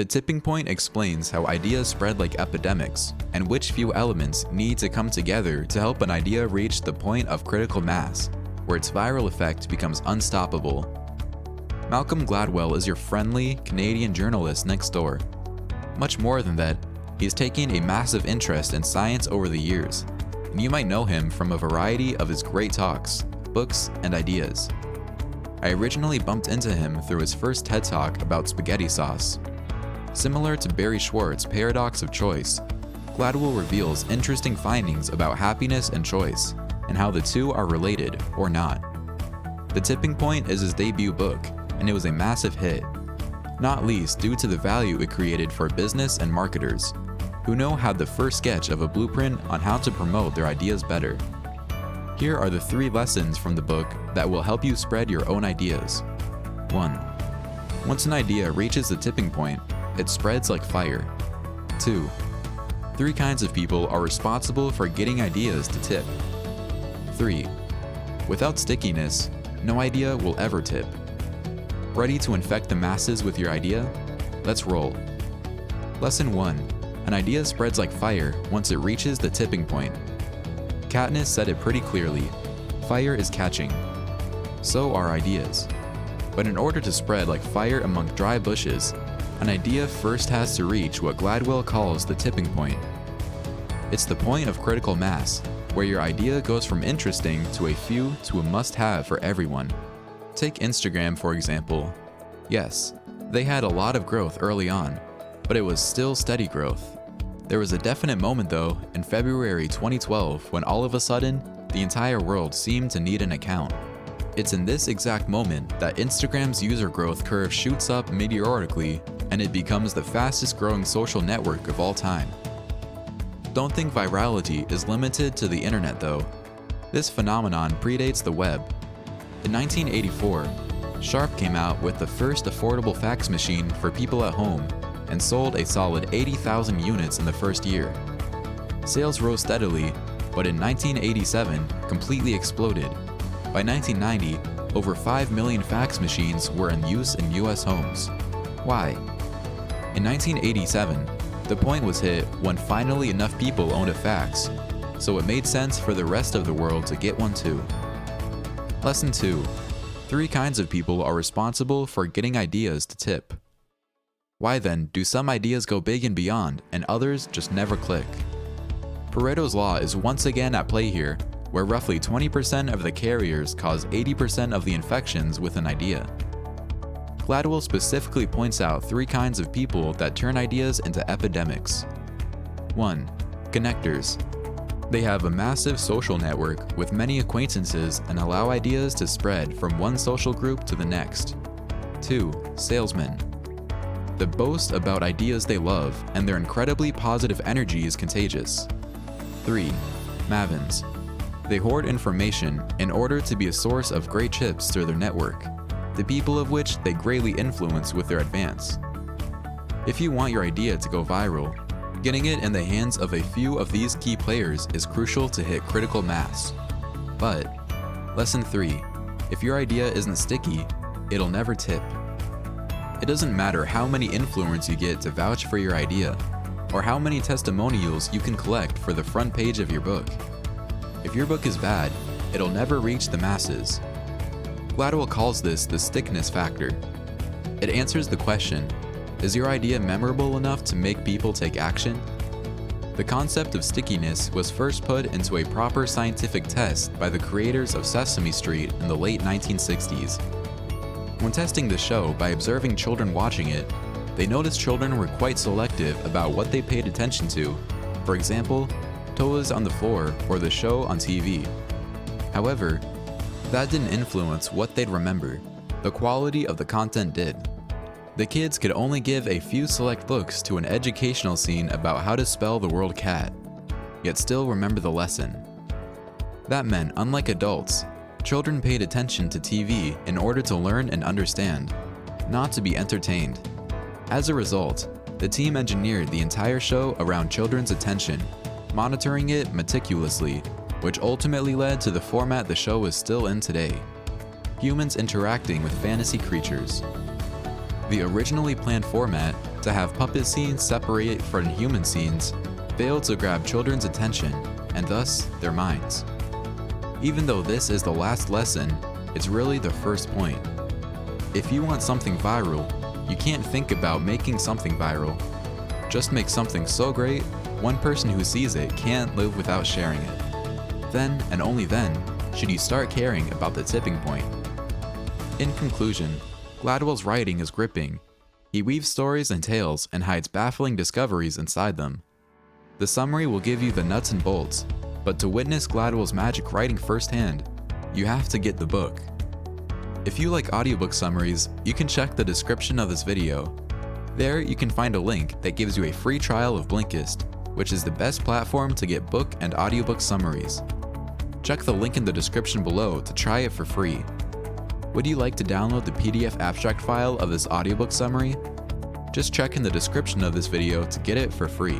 The tipping point explains how ideas spread like epidemics, and which few elements need to come together to help an idea reach the point of critical mass, where its viral effect becomes unstoppable. Malcolm Gladwell is your friendly Canadian journalist next door. Much more than that, he's taken a massive interest in science over the years, and you might know him from a variety of his great talks, books, and ideas. I originally bumped into him through his first TED Talk about spaghetti sauce. Similar to Barry Schwartz's paradox of choice, Gladwell reveals interesting findings about happiness and choice, and how the two are related or not. The Tipping Point is his debut book, and it was a massive hit, not least due to the value it created for business and marketers, who now had the first sketch of a blueprint on how to promote their ideas better. Here are the 3 lessons from the book that will help you spread your own ideas. 1. Once an idea reaches the tipping point, it spreads like fire. 2. 3 kinds of people are responsible for getting ideas to tip. 3. Without stickiness, no idea will ever tip. Ready to infect the masses with your idea? Let's roll. Lesson 1. An idea spreads like fire once it reaches the tipping point. Katniss said it pretty clearly. Fire is catching. So are ideas. But in order to spread like fire among dry bushes, an idea first has to reach what Gladwell calls the tipping point. It's the point of critical mass, where your idea goes from interesting to a few to a must-have for everyone. Take Instagram for example. Yes, they had a lot of growth early on, but it was still steady growth. There was a definite moment though in February 2012 when all of a sudden, the entire world seemed to need an account. It's in this exact moment that Instagram's user growth curve shoots up meteorically and it becomes the fastest growing social network of all time. Don't think virality is limited to the internet though. This phenomenon predates the web. In 1984, Sharp came out with the first affordable fax machine for people at home and sold a solid 80,000 units in the first year. Sales rose steadily, but in 1987 completely exploded. By 1990, over 5 million fax machines were in use in US homes. Why? In 1987, the point was hit when finally enough people owned a fax, so it made sense for the rest of the world to get one too. Lesson 2. 3 kinds of people are responsible for getting ideas to tip. Why then do some ideas go big and beyond and others just never click? Pareto's law is once again at play here, where roughly 20% of the carriers cause 80% of the infections with an idea. Gladwell specifically points out 3 kinds of people that turn ideas into epidemics. 1. Connectors. They have a massive social network with many acquaintances and allow ideas to spread from one social group to the next. 2. Salesmen. They boast about ideas they love and their incredibly positive energy is contagious. 3. Mavens. They hoard information in order to be a source of great chips through their network, the people of which they greatly influence with their advance. If you want your idea to go viral, getting it in the hands of a few of these key players is crucial to hit critical mass. But, lesson 3, if your idea isn't sticky, it'll never tip. It doesn't matter how many influencers you get to vouch for your idea, or how many testimonials you can collect for the front page of your book. If your book is bad, it'll never reach the masses. Gladwell calls this the stickiness factor. It answers the question, is your idea memorable enough to make people take action? The concept of stickiness was first put into a proper scientific test by the creators of Sesame Street in the late 1960s. When testing the show by observing children watching it, they noticed children were quite selective about what they paid attention to. For example, toys on the floor or the show on TV. However, that didn't influence what they'd remember. The quality of the content did. The kids could only give a few select looks to an educational scene about how to spell the word cat, yet still remember the lesson. That meant, unlike adults, children paid attention to TV in order to learn and understand, not to be entertained. As a result, the team engineered the entire show around children's attention, monitoring it meticulously, which ultimately led to the format the show is still in today: humans interacting with fantasy creatures. The originally planned format to have puppet scenes separate from human scenes failed to grab children's attention and thus their minds. Even though this is the last lesson, it's really the first point. If you want something viral, you can't think about making something viral. Just make something so great, one person who sees it can't live without sharing it. Then, and only then, should you start caring about the tipping point. In conclusion, Gladwell's writing is gripping. He weaves stories and tales and hides baffling discoveries inside them. The summary will give you the nuts and bolts, but to witness Gladwell's magic writing firsthand, you have to get the book. If you like audiobook summaries, you can check the description of this video. There you can find a link that gives you a free trial of Blinkist, which is the best platform to get book and audiobook summaries. Check the link in the description below to try it for free. Would you like to download the PDF abstract file of this audiobook summary? Just check in the description of this video to get it for free.